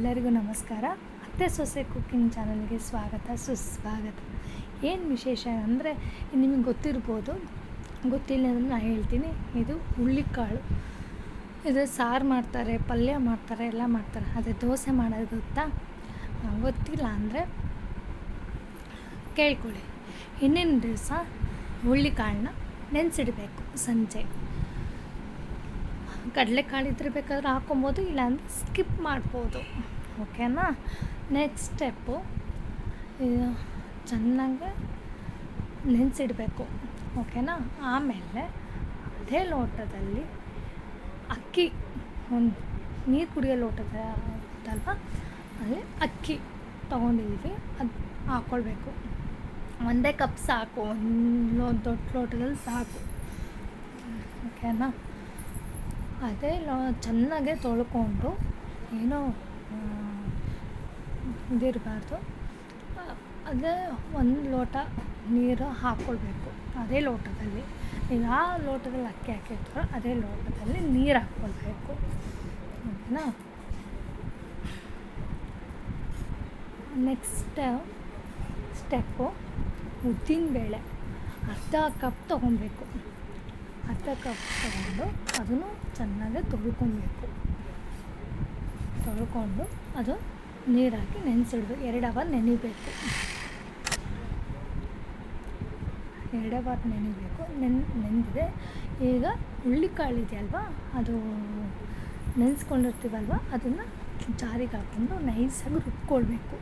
ಎಲ್ಲರಿಗೂ ನಮಸ್ಕಾರ. ಅತ್ತೆ ಸೊಸೆ ಕುಕ್ಕಿಂಗ್ ಚಾನಲ್ಗೆ ಸ್ವಾಗತ ಸುಸ್ವಾಗತ. ಏನು ವಿಶೇಷ ಅಂದರೆ ನಿಮಗೆ ಗೊತ್ತಿರ್ಬೋದು, ಗೊತ್ತಿಲ್ಲ ಅಂದರೆ ನಾನು ಹೇಳ್ತೀನಿ. ಇದು ಹುಳ್ಳಿಕಾಳು, ಇದು ಸಾರು ಮಾಡ್ತಾರೆ, ಪಲ್ಯ ಮಾಡ್ತಾರೆ, ಎಲ್ಲ ಮಾಡ್ತಾರೆ. ಅದೇ ದೋಸೆ ಮಾಡೋದು ಗೊತ್ತಾ? ಗೊತ್ತಿಲ್ಲ ಅಂದರೆ ಕೇಳ್ಕೊಳ್ಳಿ. ಇನ್ನೇನು ದಿವಸ ಹುಳ್ಳಿಕಾಳನ್ನ ನೆನೆಸಿಡಬೇಕು. ಸಂಜೆ ಕಡಲೆಕಾಳು ಇದ್ರೆ ಬೇಕಾದ್ರೆ ಹಾಕೊಬೋದು, ಇಲ್ಲಾಂದರೆ ಸ್ಕಿಪ್ ಮಾಡ್ಬೋದು. ಓಕೆನಾ? ನೆಕ್ಸ್ಟ್ ಸ್ಟೆಪ್ಪು, ಚೆನ್ನಾಗಿ ನೆನೆಸಿಡಬೇಕು. ಓಕೆನಾ? ಆಮೇಲೆ ಅದೇ ಲೋಟದಲ್ಲಿ ಅಕ್ಕಿ, ಒಂದು ನೀರು ಕುಡಿಯೋ ಲೋಟದಲ್ವ ಅಲ್ಲಿ ಅಕ್ಕಿ ತೊಗೊಂಡಿದ್ದೀವಿ, ಅದು ಹಾಕ್ಕೊಳ್ಬೇಕು. ಒಂದೇ ಕಪ್ ಸಾಕು, ಒಂದು ದೊಡ್ಡ ಲೋಟದಲ್ಲಿ ಸಾಕು. ಓಕೆನಾ? ಅದೇ ಚೆನ್ನಾಗೆ ತೊಳ್ಕೊಂಡು, ಏನೋ ಇದಿರಬಾರ್ದು, ಅದೇ ಒಂದು ಲೋಟ ನೀರು ಹಾಕ್ಕೊಳ್ಬೇಕು. ಅದೇ ಲೋಟದಲ್ಲಿ, ಈಗ ಆ ಲೋಟದಲ್ಲಿ ಅಕ್ಕಿ ಹಾಕಿರ್ತಾರೋ ಅದೇ ಲೋಟದಲ್ಲಿ ನೀರು ಹಾಕ್ಕೊಳ್ಬೇಕು. ಓಕೆನಾ? ನೆಕ್ಸ್ಟ್ ಸ್ಟೆಪ್ಪು, ಉದ್ದಿನಬೇಳೆ ಅರ್ಧ ಕಪ್ ತೊಗೊಬೇಕು. ಅರ್ಧ ಕಪ್ ತೊಗೊಂಡು ಅದನ್ನು ಚೆನ್ನಾಗಿ ತೊಳ್ಕೊಬೇಕು. ತೊಳ್ಕೊಂಡು ಅದು ನೀರು ಹಾಕಿ ನೆನೆಸಿಡ್ಬೇಕು. 2 ಅವರ್ ನೆನಿಬೇಕು. 2 ಅವರ್ ನೆನಿಬೇಕು. ನೆಂದಿದೆ. ಈಗ ಹುಳ್ಳಿಕಾಳು ಇದೆಯಲ್ವ, ಅದು ನೆನೆಸ್ಕೊಂಡಿರ್ತೀವಲ್ವ, ಅದನ್ನು ಜಾರಿಗೆ ಹಾಕ್ಕೊಂಡು ನೈಸಾಗಿ ರುಬ್ಕೊಳ್ಬೇಕು.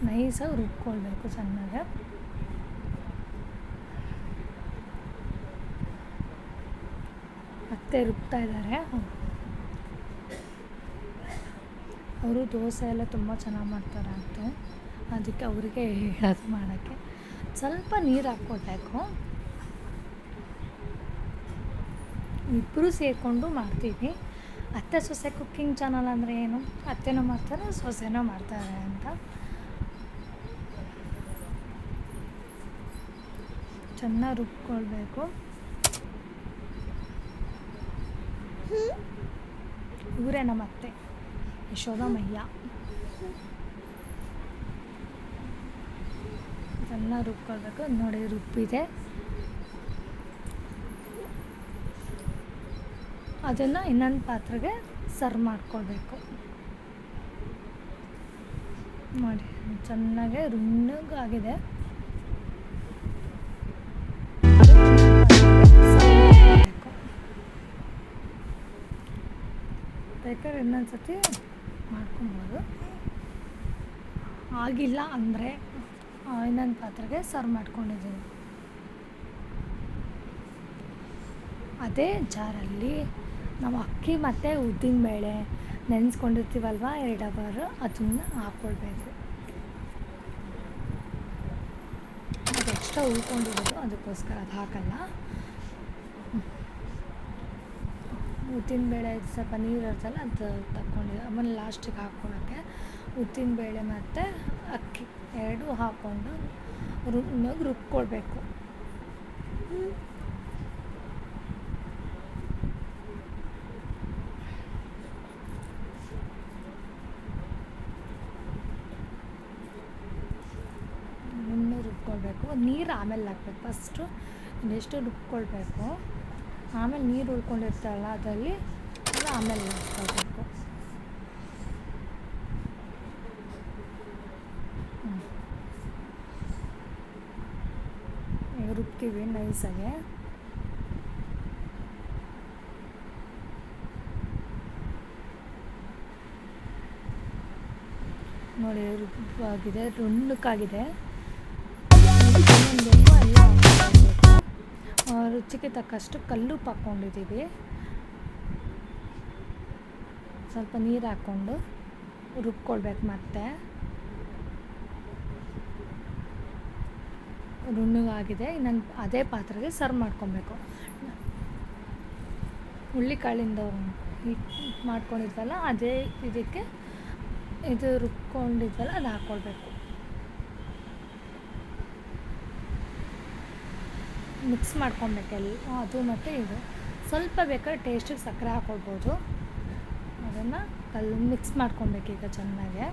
ನೈಸಾಗಿ ರುಬ್ಕೊಳ್ಬೇಕು ಚೆನ್ನಾಗಿ. ಅತ್ತೆ ರುಬ್ತಾ ಇದ್ದಾರೆ. ಅವರು ದೋಸೆ ಎಲ್ಲ ತುಂಬ ಚೆನ್ನಾಗಿ ಮಾಡ್ತಾರೆ ಅಂತ, ಅದಕ್ಕೆ ಅವರಿಗೆ ಹೇಳೋದು ಮಾಡೋಕ್ಕೆ. ಸ್ವಲ್ಪ ನೀರು ಹಾಕ್ಕೊಳ್ಬೇಕು. ಇಬ್ಬರು ಸೇರಿಕೊಂಡು ಮಾಡ್ತೀವಿ. ಅತ್ತೆ ಸೊಸೆ ಕುಕ್ಕಿಂಗ್ ಚಾನಲ್ ಅಂದರೆ ಏನು? ಅತ್ತೆನೂ ಮಾಡ್ತಾರೆ, ಸೊಸೆನೂ ಮಾಡ್ತಾರೆ ಅಂತ. ಚೆನ್ನಾಗಿ ರುಬ್ಕೊಳ್ಬೇಕು. ಇವರೇ ನಮ್ಮ ಅತ್ತೆ, ಯಶೋದಮಯ್ಯ. ಚೆನ್ನಾಗಿ ರುಬ್ಕೊಳ್ಬೇಕು. ನೋಡಿ, ರುಬ್ಬಿದೆ. ಅದನ್ನು ಇನ್ನೊಂದು ಪಾತ್ರೆಗೆ ಸರ್ವ್ ಮಾಡ್ಕೊಳ್ಬೇಕು. ನೋಡಿ, ಚೆನ್ನಾಗೆ ರುಣ್ಣಗಾಗಿದೆ. ಬೇಕಾದ್ರೆ ಇನ್ನೊಂದು ಸತಿ ಮಾಡ್ಕೊಬೋದು. ಆಗಿಲ್ಲ ಅಂದರೆ ಇನ್ನೊಂದು ಪಾತ್ರೆಗೆ ಸರ್ವ್ ಮಾಡ್ಕೊಂಡಿದ್ದೀವಿ. ಅದೇ ಜಾರಲ್ಲಿ ನಾವು ಅಕ್ಕಿ ಮತ್ತು ಉದ್ದಿನಬೇಳೆ ನೆನೆಸ್ಕೊಂಡಿರ್ತೀವಲ್ವ 2 ಅವರ್, ಅದನ್ನು ಹಾಕ್ಕೊಳ್ಬೇಕು. ಅದು ಎಕ್ಸ್ಟ್ರಾ ಉಳ್ಕೊಂಡಿರೋದು, ಅದಕ್ಕೋಸ್ಕರ ಅದು ಹಾಕಲ್ಲ. ಉದ್ದಿನಬೇಳೆ ಸ್ವಲ್ಪ ನೀರು ಇರ್ತಲ್ಲ, ಅದು ತಗೊಂಡಿದ್ದು. ಆಮೇಲೆ ಲಾಸ್ಟಿಗೆ ಹಾಕ್ಕೊಳಕ್ಕೆ ಉದ್ದಿನಬೇಳೆ ಮತ್ತು ಅಕ್ಕಿ 2 ಹಾಕ್ಕೊಂಡು ರುಬ್ಕೊಳ್ಬೇಕು. ರುಬ್ಕೊಳ್ಬೇಕು. ನೀರು ಆಮೇಲೆ ಹಾಕ್ಬೇಕು. ಫಸ್ಟು ಇನ್ನೆಷ್ಟು ರುಬ್ಕೊಳ್ಬೇಕು, ಆಮೇಲೆ ನೀರು ಉಳ್ಕೊಂಡಿರ್ತಾರಲ್ಲ ಅದರಲ್ಲಿ ಆಮೇಲೆ ಹಾಕ್ಕೊಳ್ಬೇಕು. ಈಗ ರುಬ್ತೀವಿ ನೈಸಾಗೆ. ನೋಡಿ, ರುಬ್ಬಾಗಿದೆ, ರುಣ್ಣಕ್ಕಾಗಿದೆ. ಎಲ್ಲ ಹಾಕ್ಕೊಳ್ಬೇಕು. ರುಚಿಗೆ ತಕ್ಕಷ್ಟು ಕಲ್ಲುಪ್ಪು ಹಾಕ್ಕೊಂಡಿದ್ದೀವಿ. ಸ್ವಲ್ಪ ನೀರು ಹಾಕ್ಕೊಂಡು ರುಬ್ಕೊಳ್ಬೇಕು. ಮತ್ತೆ ರುಣ್ಣಗಾಗಿದೆ. ಇನ್ನೊಂದು ಅದೇ ಪಾತ್ರೆಗೆ ಸರ್ವ್ ಮಾಡ್ಕೊಬೇಕು. ಹುಳ್ಳಿಕಾಳಿಂದ ಮಾಡ್ಕೊಂಡಿದ್ವಲ್ಲ, ಅದೇ ಇದಕ್ಕೆ ಇದು ರುಬ್ಕೊಂಡಿದ್ವಲ್ಲ ಅದು ಹಾಕ್ಕೊಳ್ಬೇಕು. ಮಿಕ್ಸ್ ಮಾಡ್ಕೊಬೇಕೆಲ್ಲ ಅದು ಮತ್ತು ಇದು ಸ್ವಲ್ಪ ಬೇಕಾದ್ರೆ ಟೇಸ್ಟಿಗೆ ಸಕ್ಕರೆ ಹಾಕ್ಕೊಳ್ಬೋದು. ಅದನ್ನು ಮಿಕ್ಸ್ ಮಾಡ್ಕೊಬೇಕೀಗ ಚೆನ್ನಾಗೆ.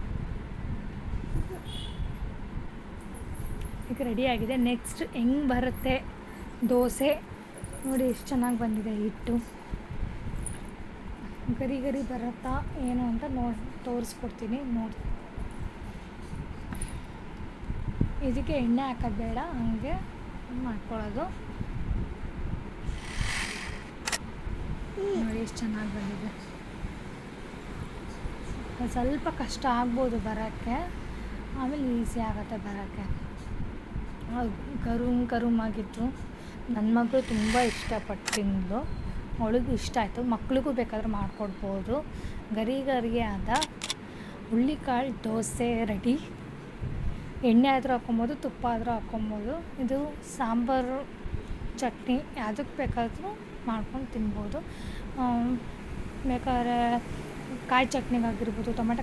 ಈಗ ರೆಡಿಯಾಗಿದೆ. ನೆಕ್ಸ್ಟ್ ಹೆಂಗೆ ಬರುತ್ತೆ ದೋಸೆ ನೋಡಿ, ಎಷ್ಟು ಚೆನ್ನಾಗಿ ಬಂದಿದೆ ಹಿಟ್ಟು. ಗರಿ ಗರಿ ಬರುತ್ತಾ ಏನು ಅಂತ ತೋರಿಸ್ಕೊಡ್ತೀನಿ ನೋಡಿ. ಇದಕ್ಕೆ ಎಣ್ಣೆ ಹಾಕೋದು ಬೇಡ, ಹಂಗೆ ಮಾಡ್ಕೊಳ್ಳೋದು. ನೋಡಿ ಎಷ್ಟು ಚೆನ್ನಾಗಿ ಬಂದಿದೆ. ಸ್ವಲ್ಪ ಕಷ್ಟ ಆಗ್ಬೋದು ಬರೋಕ್ಕೆ, ಆಮೇಲೆ ಈಸಿ ಆಗುತ್ತೆ ಬರೋಕ್ಕೆ. ಕರುಮಾಗಿತ್ತು. ನನ್ನ ಮಗಳು ತುಂಬ ಇಷ್ಟಪಟ್ಟು ತಿಂದಳು, ಅವಳಿಗೂ ಇಷ್ಟ ಆಯಿತು. ಮಕ್ಳಿಗೂ ಬೇಕಾದ್ರೆ ಮಾಡಿಕೊಡ್ಬೋದು. ಗರಿ ಆದ ಹುಳ್ಳಿಕಾಳು ದೋಸೆ ರೆಡಿ. ಎಣ್ಣೆ ಆದರೂ ಹಾಕ್ಕೊಬೋದು, ತುಪ್ಪ ಆದರೂ ಹಾಕ್ಕೊಬೋದು. ಇದು ಸಾಂಬಾರು ಚಟ್ನಿ ಯಾವುದಕ್ಕೆ ಬೇಕಾದರೂ ಮಾಡ್ಕೊಂಡು ತಿನ್ಬೋದು. ಬೇಕಾದ್ರೆ ಕಾಯಿ ಚಟ್ನಿಗಾಗಿರ್ಬೋದು, ಟೊಮೆಟೊ